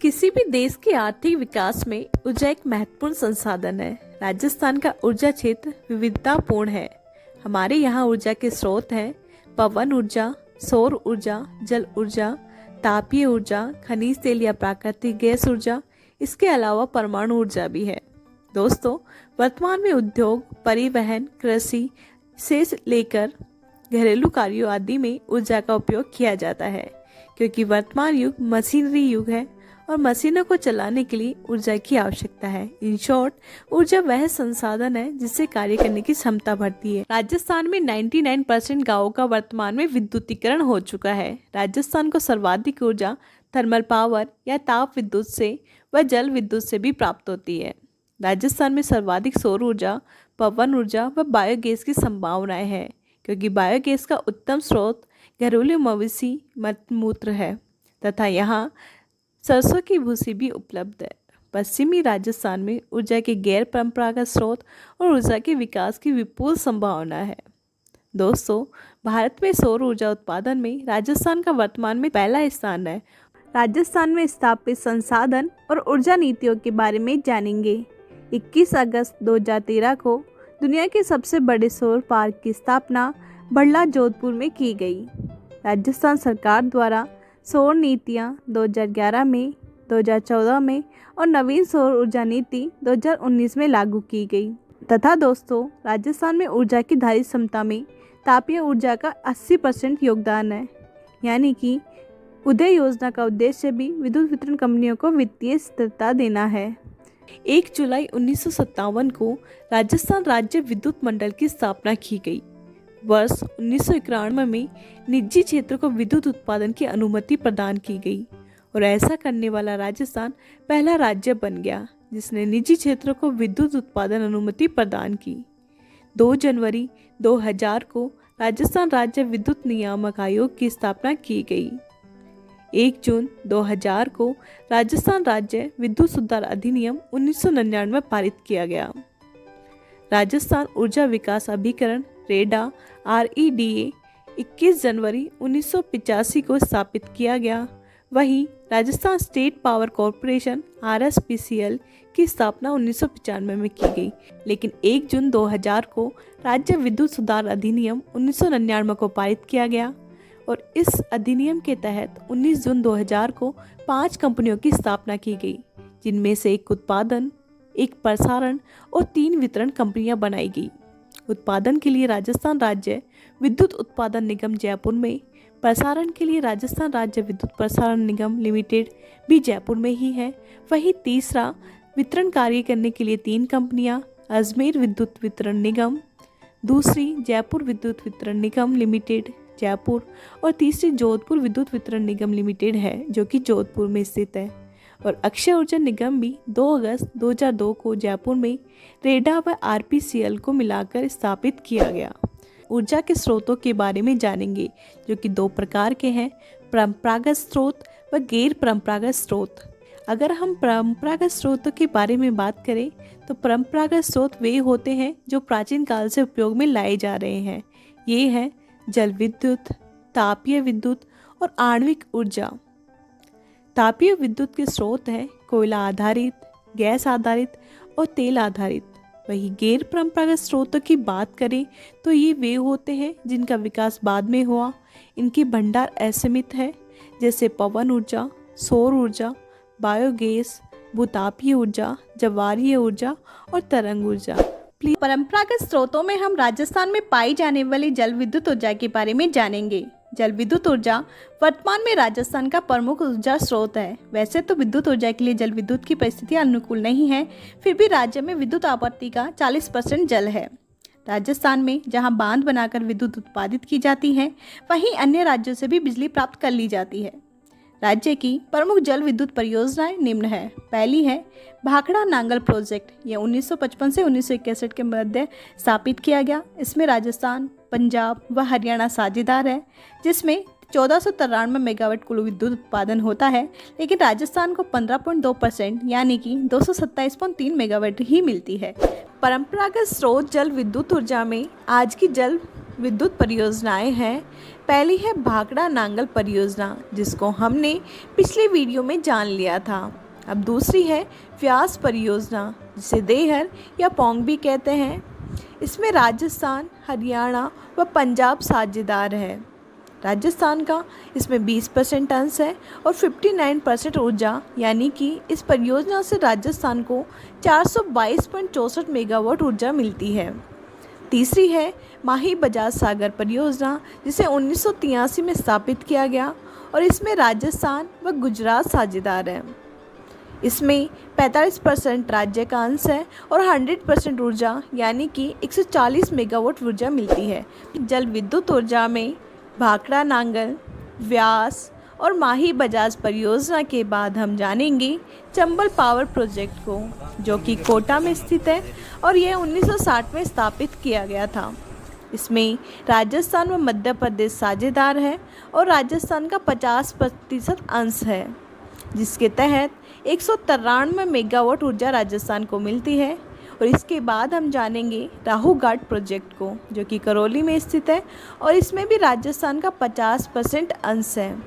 किसी भी देश के आर्थिक विकास में ऊर्जा एक महत्वपूर्ण संसाधन है। राजस्थान का ऊर्जा क्षेत्र विविधतापूर्ण है। हमारे यहाँ ऊर्जा के स्रोत हैं पवन ऊर्जा, सौर ऊर्जा, जल ऊर्जा, तापीय ऊर्जा, खनिज तेल या प्राकृतिक गैस ऊर्जा। इसके अलावा परमाणु ऊर्जा भी है। दोस्तों, वर्तमान में उद्योग, परिवहन, कृषि से लेकर घरेलू कार्यों आदि में ऊर्जा का उपयोग किया जाता है, क्योंकि वर्तमान युग मशीनरी युग है और मशीनों को चलाने के लिए ऊर्जा की आवश्यकता है। इन शॉर्ट, ऊर्जा वह संसाधन है जिससे कार्य करने की क्षमता बढ़ती है। राजस्थान में 99% गांवों का वर्तमान में विद्युतीकरण हो चुका है। राजस्थान को सर्वाधिक ऊर्जा थर्मल पावर या ताप विद्युत से व जल विद्युत से भी प्राप्त होती है। राजस्थान में सर्वाधिक सौर ऊर्जा, पवन ऊर्जा व बायोगैस की संभावनाएं हैं, क्योंकि बायोगैस का उत्तम स्रोत घरेलू मवेशी मूत्र है तथा यहाँ सरसों की भूसी भी उपलब्ध है। पश्चिमी राजस्थान में ऊर्जा के गैर परंपरागत स्रोत और ऊर्जा के विकास की विपुल संभावना है। दोस्तों, भारत में सौर ऊर्जा उत्पादन में राजस्थान का वर्तमान में पहला स्थान है। राजस्थान में स्थापित संसाधन और ऊर्जा नीतियों के बारे में जानेंगे। 21 अगस्त 2013 को दुनिया के सबसे बड़े सौर पार्क की स्थापना बड़ला जोधपुर में की गई। राजस्थान सरकार द्वारा सौर नीतियाँ 2011 में, 2014 में और नवीन सौर ऊर्जा नीति 2019 में लागू की गई तथा दोस्तों, राजस्थान में ऊर्जा की धारित क्षमता में तापीय ऊर्जा का 80% योगदान है। यानी कि उदय योजना का उद्देश्य भी विद्युत वितरण कंपनियों को वित्तीय स्थिरता देना है। 1 जुलाई 1957 को राजस्थान राज्य विद्युत मंडल की स्थापना की गई। वर्ष 1991 में निजी क्षेत्र को विद्युत उत्पादन की अनुमति प्रदान की गई और ऐसा करने वाला राजस्थान पहला राज्य बन गया जिसने निजी क्षेत्र को विद्युत उत्पादन अनुमति प्रदान की। 2 जनवरी 2000 को राजस्थान राज्य विद्युत नियामक आयोग की स्थापना की गई। 1 जून 2000 को राजस्थान राज्य विद्युत सुधार अधिनियम 1999 पारित किया गया। राजस्थान ऊर्जा विकास अभिकरण रेडा REDA 21 जनवरी 1985 को स्थापित किया गया। वहीं Rajasthan state power corporation RSPCL की स्थापना 1995 में की गई, लेकिन 1 जून 2000 को राज्य विद्युत सुधार अधिनियम 1999 को पारित किया गया और इस अधिनियम के तहत 19 जून 2000 को 5 कंपनियों की स्थापना की गई, जिनमें से एक उत्पादन, एक प्रसारण और 3 वितरण कंपनियां बनाई गई। उत्पादन के लिए राजस्थान राज्य विद्युत उत्पादन निगम जयपुर में, प्रसारण के लिए राजस्थान राज्य विद्युत प्रसारण निगम लिमिटेड भी जयपुर में ही है। वहीं तीसरा वितरण कार्य करने के लिए 3 कंपनियां अजमेर विद्युत वितरण निगम, दूसरी जयपुर विद्युत वितरण निगम लिमिटेड जयपुर और तीसरी जोधपुर विद्युत वितरण निगम लिमिटेड है, जो कि जोधपुर में स्थित है। और अक्षय ऊर्जा निगम भी 2 अगस्त 2002 को जयपुर में रेडा व RPCL को मिलाकर स्थापित किया गया। ऊर्जा के स्रोतों के बारे में जानेंगे, जो कि 2 प्रकार के हैं, परंपरागत स्रोत व गैर परंपरागत स्रोत। अगर हम परंपरागत स्रोतों के बारे में बात करें तो परंपरागत स्रोत वे होते हैं जो प्राचीन काल से उपयोग में लाए जा रहे हैं। ये हैं जल विद्युत, तापीय विद्युत और आणविक ऊर्जा। तापीय विद्युत के स्रोत हैं कोयला आधारित, गैस आधारित और तेल आधारित। वहीं गैर परंपरागत स्रोतों की बात करें तो ये वे होते हैं जिनका विकास बाद में हुआ। इनके भंडार असीमित है, जैसे पवन ऊर्जा, सौर ऊर्जा, बायोगैस, भूतापीय ऊर्जा, ज्वारीय ऊर्जा और तरंग ऊर्जा। परंपरागत स्रोतों में हम राजस्थान में पाई जाने वाली जल विद्युत ऊर्जा के बारे में जानेंगे। जल विद्युत ऊर्जा वर्तमान में राजस्थान का प्रमुख ऊर्जा स्रोत है। वैसे तो विद्युत ऊर्जा के लिए जल विद्युत की परिस्थितियां अनुकूल नहीं है, फिर भी राज्य में विद्युत आपूर्ति का 40% जल है। राजस्थान में जहां बांध बनाकर विद्युत उत्पादित की जाती है, वहीं अन्य राज्यों से भी बिजली प्राप्त कर ली जाती है। राज्य की प्रमुख जल विद्युत परियोजनाएं निम्न है। पहली है भाखड़ा नांगल प्रोजेक्ट। यह 1955 से 1961 के मध्य स्थापित किया गया। इसमें राजस्थान, पंजाब व हरियाणा साझेदार है, जिसमें 1493 मेगावाट कुल विद्युत उत्पादन होता है, लेकिन राजस्थान को 15.2% यानी कि 227.3 मेगावाट ही मिलती है। परंपरागत स्रोत जल विद्युत ऊर्जा में आज की जल विद्युत परियोजनाएं हैं। पहली है भाखड़ा नांगल परियोजना, जिसको हमने पिछले वीडियो में जान लिया था। अब दूसरी है व्यास परियोजना, जिसे देहर या पोंग भी कहते हैं। इसमें राजस्थान, हरियाणा व पंजाब साझेदार है। राजस्थान का इसमें 20% अंश है और 59% ऊर्जा, यानी कि इस परियोजना से राजस्थान को 422.64 मेगावाट ऊर्जा मिलती है। तीसरी है माही बजाज सागर परियोजना, जिसे 1983 में स्थापित किया गया और इसमें राजस्थान व गुजरात साझेदार हैं। इसमें 45% राज्य का अंश है और 100% ऊर्जा, यानी कि 140 मेगावाट ऊर्जा मिलती है। जल विद्युत ऊर्जा में भाखड़ा नांगल, व्यास और माही बजाज परियोजना के बाद हम जानेंगे चंबल पावर प्रोजेक्ट को, जो कि कोटा में स्थित है और यह 1960 में स्थापित किया गया था। इसमें राजस्थान व मध्य प्रदेश साझेदार है और राजस्थान का 50% अंश है, जिसके तहत 193 मेगावाट ऊर्जा राजस्थान को मिलती है। और इसके बाद हम जानेंगे राहू घाट प्रोजेक्ट को, जो कि करौली में स्थित है और इसमें भी राजस्थान का 50% अंश है।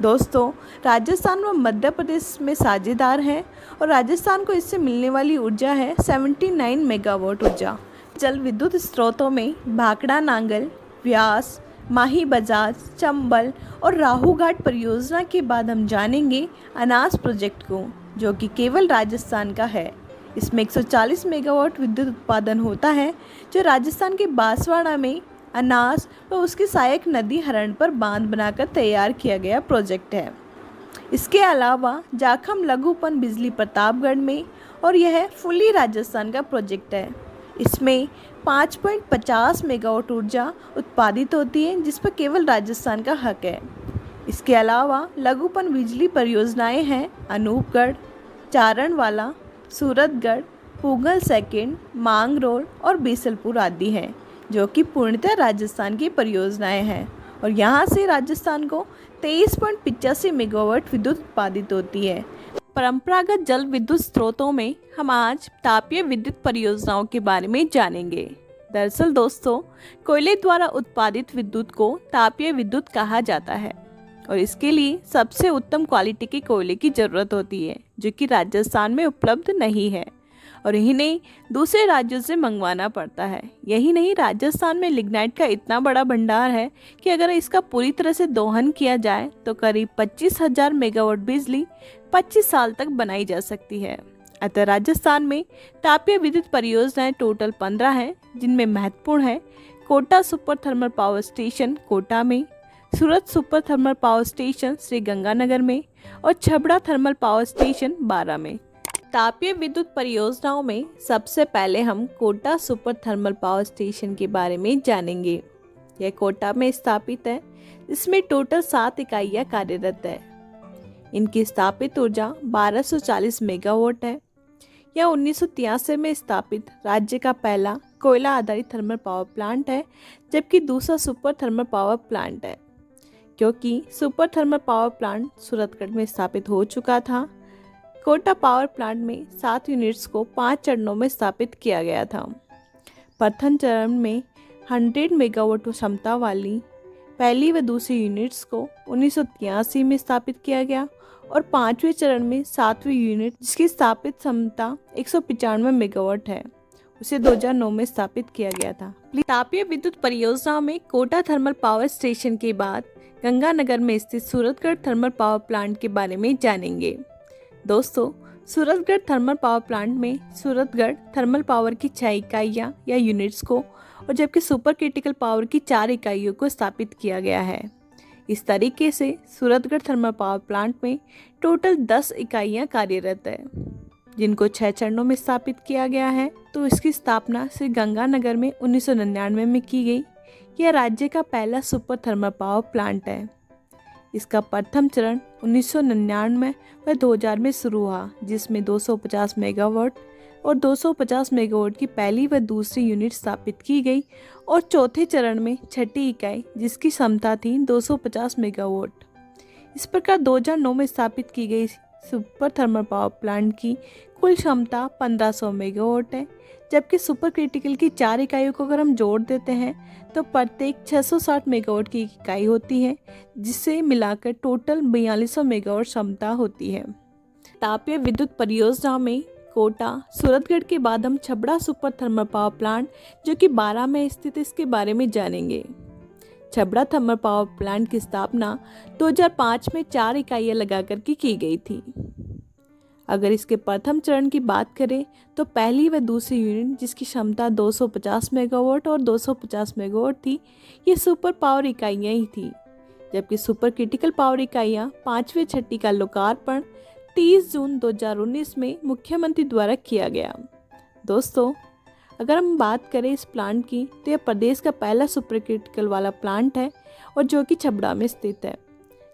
दोस्तों, राजस्थान व मध्य प्रदेश में साझेदार हैं और राजस्थान को इससे मिलने वाली ऊर्जा है 79 मेगावाट ऊर्जा। जल विद्युत स्रोतों में भाखड़ा नांगल, व्यास, माही बजाज, चंबल और राहू घाट परियोजना के बाद हम जानेंगे अनास प्रोजेक्ट को, जो कि केवल राजस्थान का है। इसमें 140 मेगावाट विद्युत उत्पादन होता है, जो राजस्थान के बांसवाड़ा में अनास व उसकी सहायक नदी हरण पर बांध बनाकर तैयार किया गया प्रोजेक्ट है। इसके अलावा जाखम लघु पन बिजली प्रतापगढ़ में, और यह फुल्ली राजस्थान का प्रोजेक्ट है। इसमें 5.50 मेगावाट ऊर्जा उत्पादित होती है, जिस पर केवल राजस्थान का हक है। इसके अलावा लघुपन बिजली परियोजनाएं हैं अनूपगढ़, चारणवाला, सूरतगढ़, पूगल सेकंड, मांगरोल और बीसलपुर आदि हैं, जो कि पूर्णतः राजस्थान की परियोजनाएं हैं और यहाँ से राजस्थान को 23.85 मेगावाट विद्युत उत्पादित होती है। परंपरागत जल विद्युत स्रोतों में हम आज तापीय विद्युत परियोजनाओं के बारे में जानेंगे। दरअसल दोस्तों, कोयले द्वारा उत्पादित विद्युत को तापीय विद्युत कहा जाता है और इसके लिए सबसे उत्तम क्वालिटी के कोयले की ज़रूरत होती है, जो कि राजस्थान में उपलब्ध नहीं है और इन्हें दूसरे राज्यों से मंगवाना पड़ता है। यही नहीं, राजस्थान में लिग्नाइट का इतना बड़ा भंडार है कि अगर इसका पूरी तरह से दोहन किया जाए तो करीब 25,000 मेगावाट बिजली 25 साल तक बनाई जा सकती है। अतः राजस्थान में तापीय विद्युत परियोजनाएं टोटल 15 हैं, जिनमें महत्वपूर्ण है Kota super thermal power station Kota में, Surat super thermal power station Shri Ganganagar में और छबड़ा थर्मल पावर स्टेशन बारा में। तापीय विद्युत परियोजनाओं में सबसे पहले हम Kota super thermal power station के बारे में जानेंगे। यह कोटा में स्थापित है, इसमें टोटल 7 इकाइयाँ कार्यरत है। इनकी स्थापित ऊर्जा 1240 मेगावाट है। यह 1983 में स्थापित राज्य का पहला कोयला आधारित थर्मल पावर प्लांट है, जबकि दूसरा सुपर थर्मल पावर प्लांट है, क्योंकि super thermal power plant Suratgarh में स्थापित हो चुका था। कोटा पावर प्लांट में 7 यूनिट्स को 5 चरणों में स्थापित किया गया था। प्रथम चरण में 100 मेगावाट क्षमता वाली पहली व दूसरी यूनिट्स को 1983 में स्थापित किया गया और 5वें चरण में 7वीं यूनिट, जिसकी स्थापित क्षमता 195 मेगावाट है, उसे 2009 में स्थापित किया गया था। तापीय विद्युत परियोजना में कोटा थर्मल पावर स्टेशन के बाद गंगानगर में स्थित सूरतगढ़ थर्मल पावर प्लांट के बारे में जानेंगे। दोस्तों, सूरतगढ़ थर्मल पावर प्लांट में सूरतगढ़ थर्मल पावर की 6 इकाइयाँ या यूनिट्स को और जबकि सुपर क्रिटिकल पावर की 4 इकाइयों को स्थापित किया गया है। इस तरीके से सूरतगढ़ थर्मल पावर प्लांट में टोटल 10 इकाइयाँ कार्यरत है, जिनको 6 चरणों में स्थापित किया गया है। तो इसकी स्थापना श्री गंगानगर में 1999 में की गई। यह राज्य का पहला सुपर थर्मल पावर प्लांट है। इसका प्रथम चरण 1999 व 2000 में शुरू हुआ, जिसमें 250 मेगावाट और 250 मेगावाट की पहली व दूसरी यूनिट स्थापित की गई और चौथे चरण में 6ठी इकाई, जिसकी क्षमता थी 250 मेगावाट। इस प्रकार 2009 में स्थापित की गई सुपर थर्मल पावर प्लांट की कुल क्षमता 1500 मेगावाट है, जबकि सुपर क्रिटिकल की 4 इकाइयों को अगर हम जोड़ देते हैं तो प्रत्येक 660 मेगावाट की इकाई होती है, जिसे मिलाकर टोटल 4200 मेगावाट क्षमता होती है। तापीय विद्युत परियोजनाओं में कोटा, सूरतगढ़ के बाद हम Chhabra super thermal power plant जो कि बारां में स्थित है, इसके बारे में जानेंगे। छबड़ा थर्मल पावर प्लांट की स्थापना 2005 में 4 इकाइयां लगाकर की गई थी। अगर इसके प्रथम चरण की बात करें तो पहली व दूसरी यूनिट जिसकी क्षमता 250 मेगावाट और 250 मेगावाट थी, ये सुपर पावर इकाइयां ही थी, जबकि सुपर क्रिटिकल पावर इकाइयां 5वीं छठी का लोकार्पण 30 जून 2019 में मुख्यमंत्री द्वारा किया गया। दोस्तों, अगर हम बात करें इस प्लांट की तो यह प्रदेश का पहला सुपर क्रिटिकल वाला प्लांट है और जो कि छबड़ा में स्थित है।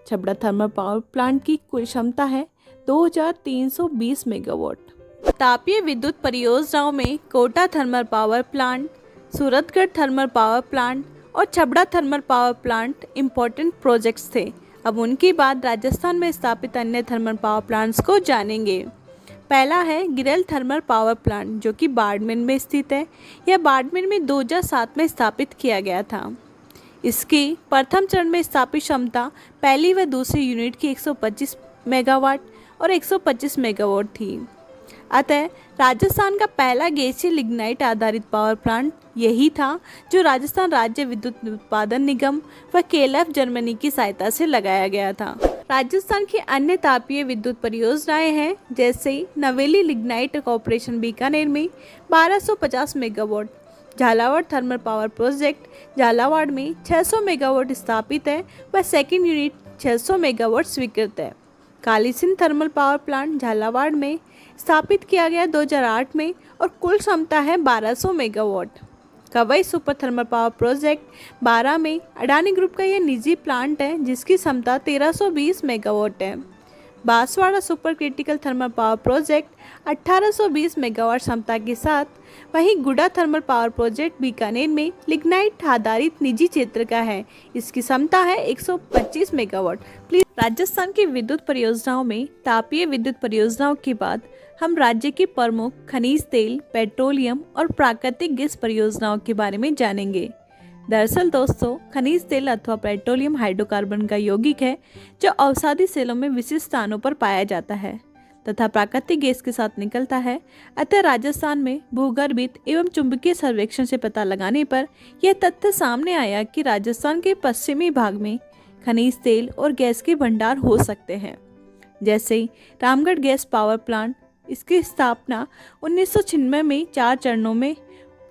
छबड़ा थर्मल पावर प्लांट की कुल क्षमता है 2320 मेगावाट। तापीय विद्युत परियोजनाओं में Kota thermal power plant, Suratgarh thermal power plant और Chhabra thermal power plant important projects थे। अब उनके बाद राजस्थान में स्थापित अन्य थर्मल पावर प्लांट्स को जानेंगे। पहला है गिरेल थर्मल पावर प्लांट जो कि बाड़मेर में स्थित है। यह बाड़मेर में 2007 में स्थापित किया गया था। इसकी प्रथम चरण में स्थापित क्षमता पहली व दूसरी यूनिट की 125 मेगावाट और 125 मेगावाट थी। अतः राजस्थान का पहला गैसीय लिग्नाइट आधारित पावर प्लांट यही था जो राजस्थान राज्य विद्युत उत्पादन निगम व केएलएफ जर्मनी की सहायता से लगाया गया था। राजस्थान की अन्य तापीय विद्युत परियोजनाएं हैं, जैसे नवेली लिग्नाइट कॉर्पोरेशन बीकानेर में 1250 megawatt, Jhalawar thermal power project Jhalawar में 600 मेगावाट स्थापित है व सेकेंड यूनिट 600 मेगावाट स्वीकृत है। Kalisindh thermal power plant Jhalawar में स्थापित किया गया 2008 में और कुल क्षमता है 1200 megawatt. Kawai super thermal power project 12 में अडानी ग्रुप का यह निजी प्लांट है जिसकी क्षमता 1320 मेगावाट है। Banswara super critical thermal power project 1820 megawatt क्षमता के साथ, वहीं गुडा थर्मल पावर प्रोजेक्ट बीकानेर में लिग्नाइट आधारित निजी क्षेत्र का है। इसकी क्षमता है 125 मेगावाट। राजस्थान की विद्युत परियोजनाओं में तापीय विद्युत परियोजनाओं के बाद हम राज्य की प्रमुख खनिज तेल, पेट्रोलियम और प्राकृतिक गैस परियोजनाओं के बारे में जानेंगे। दरअसल दोस्तों, खनिज तेल अथवा पेट्रोलियम हाइड्रोकार्बन का यौगिक है जो अवसादी सेलों में विशिष्ट स्थानों पर पाया जाता है तथा प्राकृतिक गैस के साथ निकलता है। अतः राजस्थान में भूगर्भित एवं चुंबकीय सर्वेक्षण से पता लगाने पर यह तथ्य सामने आया कि राजस्थान के पश्चिमी भाग में खनिज तेल और गैस के भंडार हो सकते हैं। जैसे रामगढ़ गैस पावर प्लांट, इसकी स्थापना 1996 में 4 चरणों में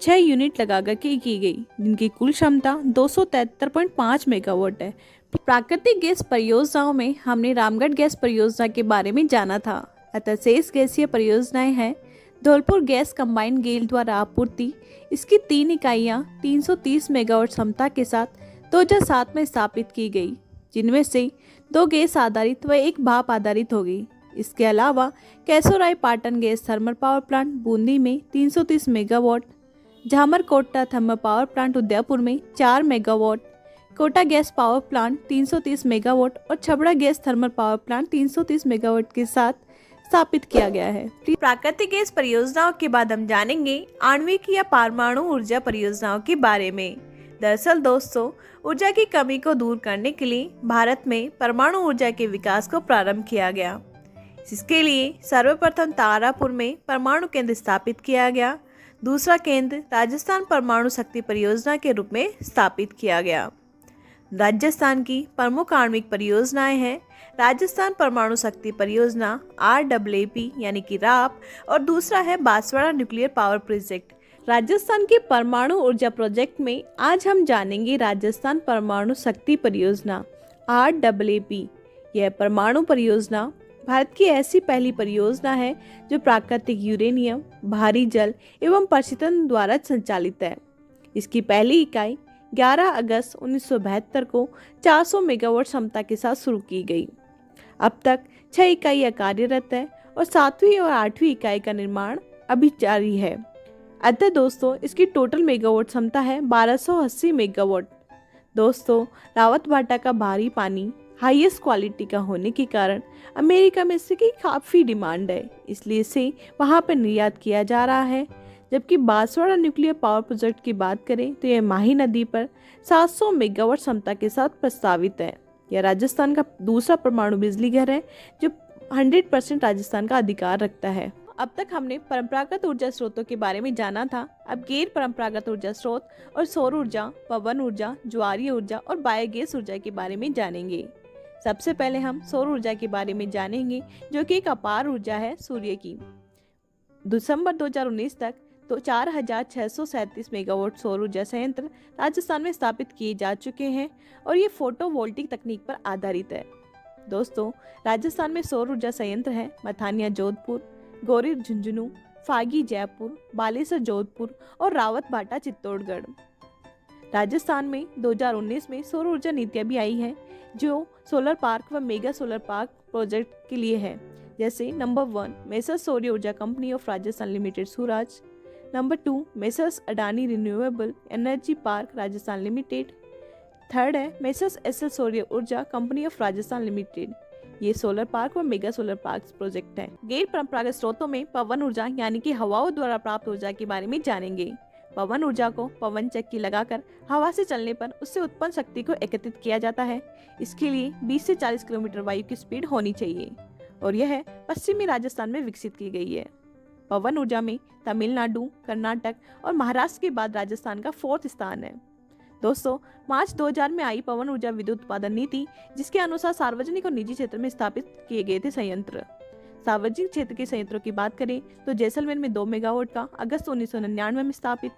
6 यूनिट लगाकर की गई, जिनकी कुल क्षमता 273.5 मेगावाट है। प्राकृतिक गैस परियोजनाओं में हमने रामगढ़ गैस परियोजना के बारे में जाना था। अतः शेष गैसीय परियोजनाएं हैं धौलपुर गैस कंबाइंड गेल द्वारा आपूर्ति, इसकी 3 इकाइयां 330 मेगावाट क्षमता के साथ 2007 में स्थापित की गई, जिनमें से 2 गैस आधारित व 1 भाप आधारित हो गई। इसके अलावा Keshoraipatan gas thermal power plant Bundi में 330 megawatt, Jhamarkotra thermal power plant Udaipur में 4 megawatt, Kota gas power plant 330 megawatt और Chhabra gas thermal power plant 330 megawatt के साथ स्थापित किया गया है। प्राकृतिक गैस परियोजनाओं के बाद हम जानेंगे आणविक या परमाणु ऊर्जा परियोजनाओं के बारे में। दरअसल दोस्तों, ऊर्जा की कमी को दूर करने के लिए भारत में परमाणु ऊर्जा के विकास को प्रारंभ किया गया। इसके लिए सर्वप्रथम तारापुर में परमाणु केंद्र स्थापित किया गया। दूसरा केंद्र राजस्थान परमाणु शक्ति परियोजना के रूप में स्थापित किया गया। राजस्थान की प्रमुख आणविक परियोजनाएं हैं राजस्थान परमाणु शक्ति परियोजना RAAP यानी कि राप, और दूसरा है Banswara nuclear power project. Rajasthan के परमाणु ऊर्जा प्रोजेक्ट में आज हम जानेंगे राजस्थान परमाणु शक्ति परियोजना RAAP। यह परमाणु परियोजना भारत की ऐसी पहली परियोजना है जो प्राकृतिक यूरेनियम, भारी जल एवं प्रशीतन द्वारा संचालित है। इसकी पहली इकाई 11 अगस्त 1972 को 400 मेगावाट क्षमता के साथ शुरू की गई। अब तक 6 इकाइयाँ कार्यरत है और 7वीं और 8वीं इकाई का निर्माण अभी जारी है। अतः दोस्तों, इसकी टोटल मेगावाट क्षमता है 1280 मेगावाट। दोस्तों, रावतभाटा का भारी पानी हाईएस्ट क्वालिटी का होने के कारण अमेरिका में इसकी काफ़ी डिमांड है, इसलिए इसे वहाँ पर निर्यात किया जा रहा है। जबकि बांसवाड़ा न्यूक्लियर पावर प्रोजेक्ट की बात करें तो यह माही नदी पर 700 मेगावाट क्षमता के साथ प्रस्तावित है। यह राजस्थान का दूसरा परमाणु बिजली घर है जो 100% राजस्थान का अधिकार रखता है। अब तक हमने परंपरागत ऊर्जा स्रोतों के बारे में जाना था। अब गैर परंपरागत ऊर्जा स्रोत और सौर ऊर्जा, पवन ऊर्जा, ज्वारीय ऊर्जा और बायोगैस ऊर्जा के बारे में जानेंगे। सबसे पहले हम सौर ऊर्जा के बारे में जानेंगे, जो कि एक अपार ऊर्जा है सूर्य की। दिसंबर 2019 तक तो 4,637 मेगावाट सौर ऊर्जा संयंत्र राजस्थान में स्थापित किए जा चुके हैं और ये फोटोवोल्टिक तकनीक पर आधारित है। दोस्तों, राजस्थान में सौर ऊर्जा संयंत्र है मथानिया जोधपुर, गौरी झुंझुनू, फागी जयपुर, बालेसर जोधपुर और रावत भाटा चित्तौड़गढ़। राजस्थान में 2019 में सौर ऊर्जा नीतियां भी आई हैं जो सोलर पार्क व मेगा सोलर पार्क प्रोजेक्ट के लिए है। जैसे नंबर 1 मेसर्स सौर्य ऊर्जा company of Rajasthan limited Suraaj, number 2 messrs Adani renewable energy park Rajasthan limited, third है मेसर्स एसएल सौर्य ऊर्जा कंपनी ऑफ राजस्थान लिमिटेड। ये सोलर पार्क व मेगा सोलर पार्क प्रोजेक्ट है। गैर परंपरागत स्रोतों में पवन ऊर्जा यानी कि हवाओं द्वारा प्राप्त ऊर्जा के बारे में जानेंगे। पवन ऊर्जा को पवन चक्की लगाकर हवा से चलने पर उससे उत्पन्न शक्ति को एकत्रित किया जाता है। इसके लिए 20 से 40 किलोमीटर वायु की स्पीड होनी चाहिए और यह पश्चिमी राजस्थान में विकसित की गई है। पवन ऊर्जा में तमिलनाडु, कर्नाटक और महाराष्ट्र के बाद राजस्थान का 4th स्थान है। दोस्तों, मार्च 2000 में आई पवन ऊर्जा विद्युत उत्पादन नीति, जिसके अनुसार सार्वजनिक और निजी क्षेत्र में स्थापित किए गए थे संयंत्र। सार्वजनिक क्षेत्र के संयंत्रों की बात करें तो जैसलमेर में 2 मेगावाट का अगस्त 1999 में स्थापित,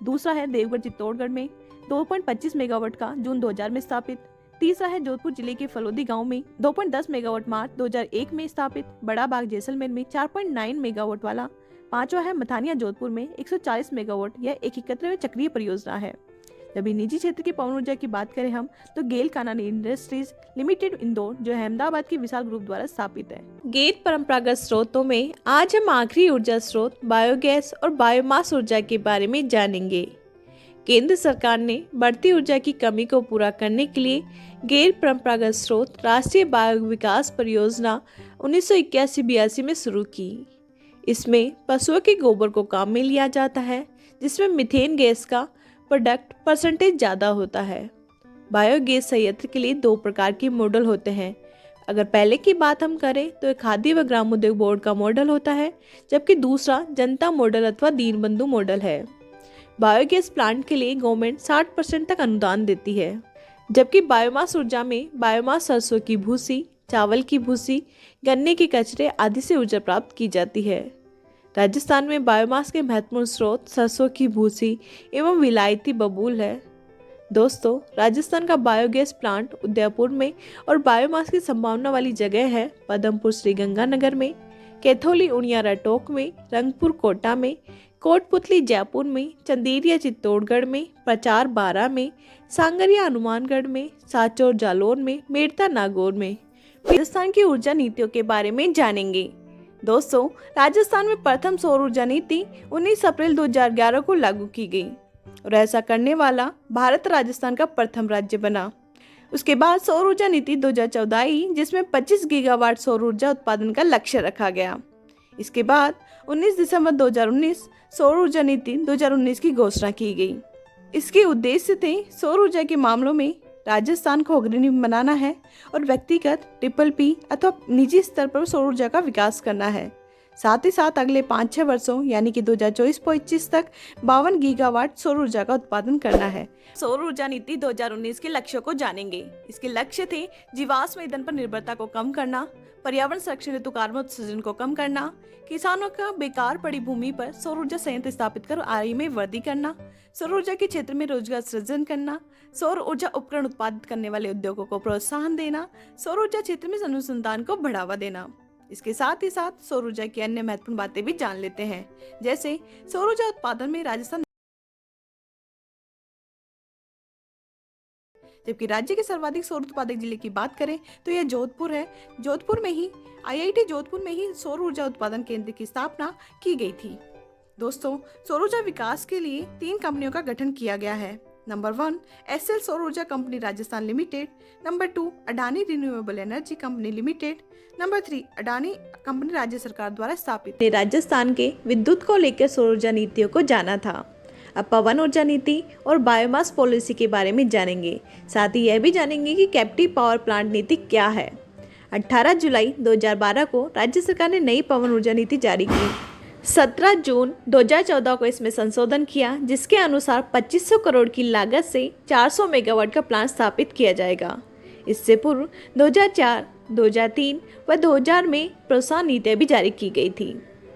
दूसरा है देवगढ़ चित्तौड़गढ़ में 2.25 मेगावाट का जून 2000 में स्थापित, तीसरा है जोधपुर जिले के फलोदी गांव में 2.10 मेगावाट मार्च 2001 में स्थापित, बड़ा बाग जैसलमेर में 4.9 मेगावाट वाला, पांचवा है मथानिया जोधपुर में 140 मेगावाट। यह एक 71वें चक्रीय परियोजना है। जब निजी क्षेत्र की पवन ऊर्जा की बात करें हम तो गेल कानानी इंडस्ट्रीज लिमिटेड इंदौर, जो अहमदाबाद के विशाल ग्रुप द्वारा स्थापित है। गैर परंपरागत स्रोतों में आज हम आखिरी ऊर्जा स्रोत बायोगैस और बायोमास ऊर्जा के बारे में जानेंगे। केंद्र सरकार ने बढ़ती ऊर्जा की कमी को पूरा करने के लिए गैर परंपरागत स्रोत राष्ट्रीय बायो विकास परियोजना 1981-82 में शुरू की। इसमें पशुओं के गोबर को काम में लिया जाता है, जिसमें मीथेन गैस का प्रोडक्ट परसेंटेज ज़्यादा होता है। बायोगैस संयंत्र के लिए 2 प्रकार के मॉडल होते हैं। अगर पहले की बात हम करें तो खाद्य व ग्राम उद्योग बोर्ड का मॉडल होता है, जबकि दूसरा जनता मॉडल अथवा दीनबंधु मॉडल है। बायोगैस प्लांट के लिए गवर्नमेंट 60% तक अनुदान देती है, जबकि बायोमास ऊर्जा में बायोमास सरसों की भूसी, चावल की भूसी, गन्ने के कचरे आदि से ऊर्जा प्राप्त की जाती है। राजस्थान में बायोमास के महत्वपूर्ण स्रोत सरसों की भूसी एवं विलायती बबूल है। दोस्तों, राजस्थान का बायोगैस प्लांट उदयपुर में और बायोमास की संभावना वाली जगह है पदमपुर श्रीगंगानगर में, कैथोली उनियारा टोक में, रंगपुर कोटा में, कोटपुतली जयपुर में, चंदेरिया चित्तौड़गढ़ में, प्रचार बारा में, सांगरिया हनुमानगढ़ में, साचौर जालौर में, मेड़ता नागौर में। राजस्थान की ऊर्जा नीतियों के बारे में जानेंगे। दोस्तों, राजस्थान में प्रथम सौर ऊर्जा नीति 19 अप्रैल 2011 को लागू की गई और ऐसा करने वाला भारत राजस्थान का प्रथम राज्य बना। उसके बाद सौर ऊर्जा नीति 2014 आई, जिसमें 25 गीगावाट सौर ऊर्जा उत्पादन का लक्ष्य रखा गया। इसके बाद 19 दिसंबर 2019 सौर ऊर्जा नीति 2019 की घोषणा की गई। इसके उद्देश्य थे सौर ऊर्जा के मामलों में राजस्थान को अग्रणी बनाना है और व्यक्तिगत PPP अथवा निजी स्तर पर सौर ऊर्जा का विकास करना है। साथ ही साथ अगले 5-6 वर्षों यानी कि 2024-25 तक 52 गीगावाट सौर ऊर्जा का उत्पादन करना है। सौर ऊर्जा नीति 2019 के लक्ष्यों को जानेंगे। इसके लक्ष्य थे जीवाश्म ईंधन पर निर्भरता को कम करना, पर्यावरण संरक्षण हेतु कार्बन उत्सर्जन को कम करना, किसानों का बेकार पड़ी भूमि पर सौर ऊर्जा संयंत्र स्थापित कर आय में वृद्धि करना, सौर ऊर्जा के क्षेत्र में रोजगार सृजन करना, सौर ऊर्जा उपकरण उत्पादित करने वाले उद्योगों को प्रोत्साहन देना, सौर ऊर्जा क्षेत्र में अनुसंधान को बढ़ावा देना। इसके साथ ही साथ सौर ऊर्जा की अन्य महत्वपूर्ण बातें भी जान लेते हैं, जैसे सौर ऊर्जा उत्पादन में राजस्थान, जबकि राज्य के सर्वाधिक सौर उत्पादक जिले की बात करें तो यह जोधपुर है। जोधपुर में ही IIT जोधपुर में ही सौर ऊर्जा उत्पादन केंद्र की स्थापना की गई थी। दोस्तों, सौर ऊर्जा विकास के लिए 3 कंपनियों का गठन किया गया है। नंबर 1 एसएल सौर ऊर्जा company Rajasthan limited. Number 2 Adani renewable energy company limited. Number 3 Adani company राज्य सरकार द्वारा स्थापित। राजस्थान के विद्युत को लेकर सौर ऊर्जा नीतियों को जाना था। अब पवन ऊर्जा नीति और बायोमास पॉलिसी के बारे में जानेंगे। साथ ही यह भी जानेंगे कि कैप्टिव पावर प्लांट नीति क्या है। 18 जुलाई 2012 को राज्य सरकार ने नई पवन ऊर्जा नीति जारी की। 17 जून 2014 को इसमें संशोधन किया, जिसके अनुसार 2500 करोड़ की लागत से 400 मेगावाट का प्लांट स्थापित किया जाएगा। इससे पूर्व 2004, 2003 व 2000 में प्रोत्साहन नीतियाँ भी जारी की गई थी।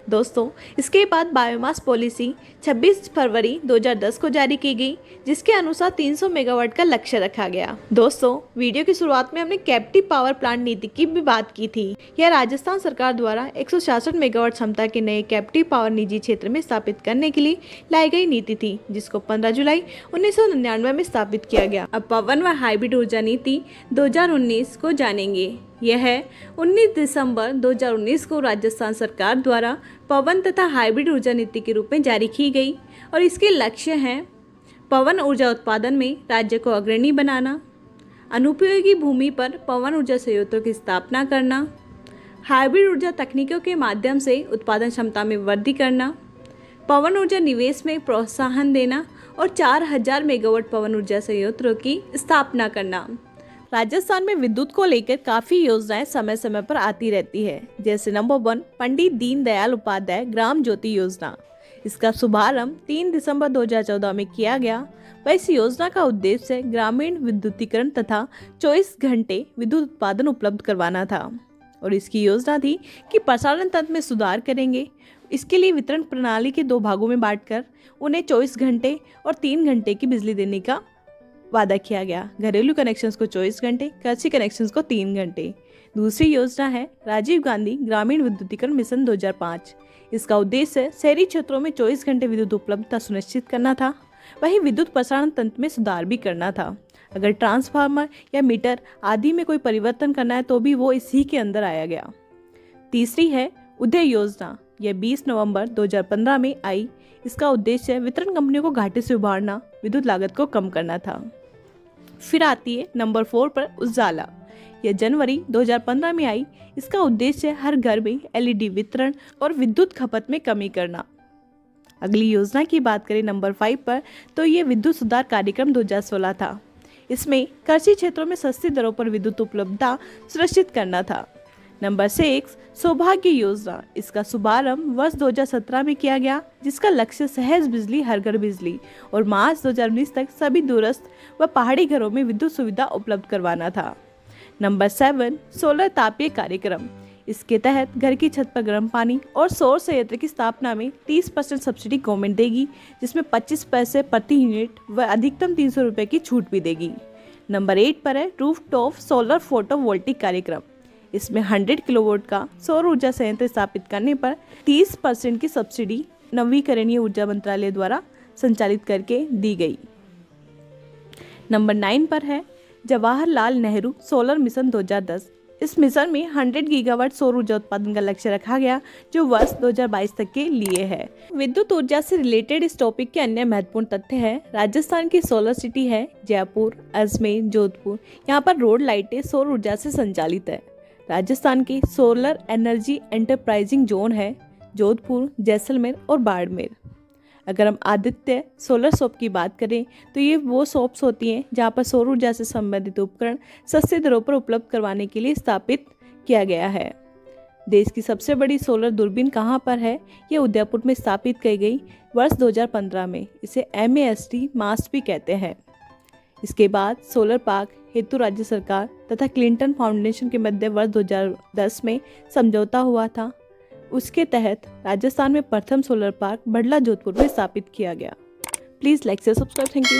दोस्तों, इसके बाद बायोमास पॉलिसी 26 फरवरी 2010 को जारी की गई, जिसके अनुसार 300 मेगावाट का लक्ष्य रखा गया। दोस्तों, वीडियो की शुरुआत में हमने कैप्टिव पावर प्लांट नीति की भी बात की थी। यह राजस्थान सरकार द्वारा 166 मेगावाट क्षमता के नए कैप्टिव पावर निजी क्षेत्र में स्थापित करने के लिए लाई गई नीति थी, जिसको 15 जुलाई 1999 में स्थापित किया गया। अब पवन व हाइब्रिड ऊर्जा नीति 2019 को जानेंगे। यह 19 दिसंबर 2019 को राजस्थान सरकार द्वारा पवन तथा हाइब्रिड ऊर्जा नीति के रूप में जारी की गई और इसके लक्ष्य हैं पवन ऊर्जा उत्पादन में राज्य को अग्रणी बनाना, अनुपयोगी भूमि पर पवन ऊर्जा संयंत्रों की स्थापना करना, हाइब्रिड ऊर्जा तकनीकों के माध्यम से उत्पादन क्षमता में वृद्धि करना, पवन ऊर्जा निवेश में प्रोत्साहन देना और 4000 मेगावाट पवन ऊर्जा संयंत्रों की स्थापना करना। राजस्थान में विद्युत को लेकर काफ़ी योजनाएं समय समय पर आती रहती है, जैसे नंबर 1 पंडित दीनदयाल उपाध्याय ग्राम ज्योति योजना। इसका शुभारंभ 3 दिसंबर 2014 में किया गया। वह इस योजना का उद्देश्य ग्रामीण विद्युतीकरण तथा 24 घंटे विद्युत उत्पादन उपलब्ध करवाना था और इसकी योजना थी कि प्रसारण तंत्र में सुधार करेंगे। इसके लिए वितरण प्रणाली के 2 भागों में बांटकर उन्हें 24 घंटे और 3 घंटे की बिजली देने का वादा किया गया। घरेलू कनेक्शंस को 24 घंटे, कृषि कनेक्शंस को 3 घंटे। दूसरी योजना है राजीव गांधी ग्रामीण विद्युतीकरण मिशन 2005। इसका उद्देश्य शहरी क्षेत्रों में 24 घंटे विद्युत उपलब्धता सुनिश्चित करना था। वहीं विद्युत प्रसारण तंत्र में सुधार भी करना था। अगर ट्रांसफार्मर या मीटर आदि में कोई परिवर्तन करना है तो भी वो इसी के अंदर आया गया। तीसरी है उदय योजना। यह 20 नवंबर 2015 में आई। इसका उद्देश्य वितरण कंपनियों को घाटे से उबारना, विद्युत लागत को कम करना था। फिर आती है नंबर 4 पर उजाला। यह जनवरी 2015 में आई। इसका उद्देश्य हर घर में एलईडी वितरण और विद्युत खपत में कमी करना। अगली योजना की बात करें नंबर 5 पर, तो ये विद्युत सुधार कार्यक्रम 2016 था। इसमें कृषि क्षेत्रों में सस्ती दरों पर विद्युत उपलब्धता सुनिश्चित करना था। नंबर 6 सौभाग्य योजना। इसका शुभारंभ वर्ष 2017 में किया गया, जिसका लक्ष्य सहज बिजली हर घर बिजली और मार्च 2019 तक सभी दूरस्थ व पहाड़ी घरों में विद्युत सुविधा उपलब्ध करवाना था। नंबर 7 सोलर तापीय कार्यक्रम। इसके तहत घर की छत पर गर्म पानी और सौर संयंत्र की स्थापना में 30% सब्सिडी गवर्नमेंट देगी, जिसमें 25 पैसे प्रति यूनिट व अधिकतम 300 रुपये की छूट भी देगी। नंबर 8 पर है रूफटॉप सोलर फोटोवोल्टिक कार्यक्रम। इसमें 100 किलोवाट का सौर ऊर्जा संयंत्र स्थापित करने पर 30% की सब्सिडी नवीकरणीय ऊर्जा मंत्रालय द्वारा संचालित करके दी गई। नंबर 9 पर है जवाहरलाल नेहरू सोलर मिशन 2010। इस मिशन में 100 गीगावाट सौर ऊर्जा उत्पादन का लक्ष्य रखा गया, जो वर्ष 2022 तक के लिए है। विद्युत ऊर्जा से रिलेटेड इस टॉपिक के अन्य महत्वपूर्ण तथ्य है राजस्थान की सोलर सिटी है जयपुर, अजमेर, जोधपुर। यहाँ पर रोड लाइटें सौर ऊर्जा से संचालित है। राजस्थान की सोलर एनर्जी एंटरप्राइजिंग जोन है जोधपुर, जैसलमेर और बाड़मेर। अगर हम आदित्य सोलर शॉप की बात करें तो ये वो शॉप्स होती हैं जहाँ पर सौर ऊर्जा से संबंधित उपकरण सस्ते दरों पर उपलब्ध करवाने के लिए स्थापित किया गया है। देश की सबसे बड़ी सोलर दूरबीन कहाँ पर है? ये उदयपुर में स्थापित की गई वर्ष 2015 में। इसे MAST मास्ट भी कहते हैं। इसके बाद सोलर पार्क हेतु राज्य सरकार तथा क्लिंटन फाउंडेशन के मध्य वर्ष 2010 में समझौता हुआ था। उसके तहत राजस्थान में प्रथम सोलर पार्क बड़ला जोधपुर में स्थापित किया गया। प्लीज़ लाइक से सब्सक्राइब। Thank you.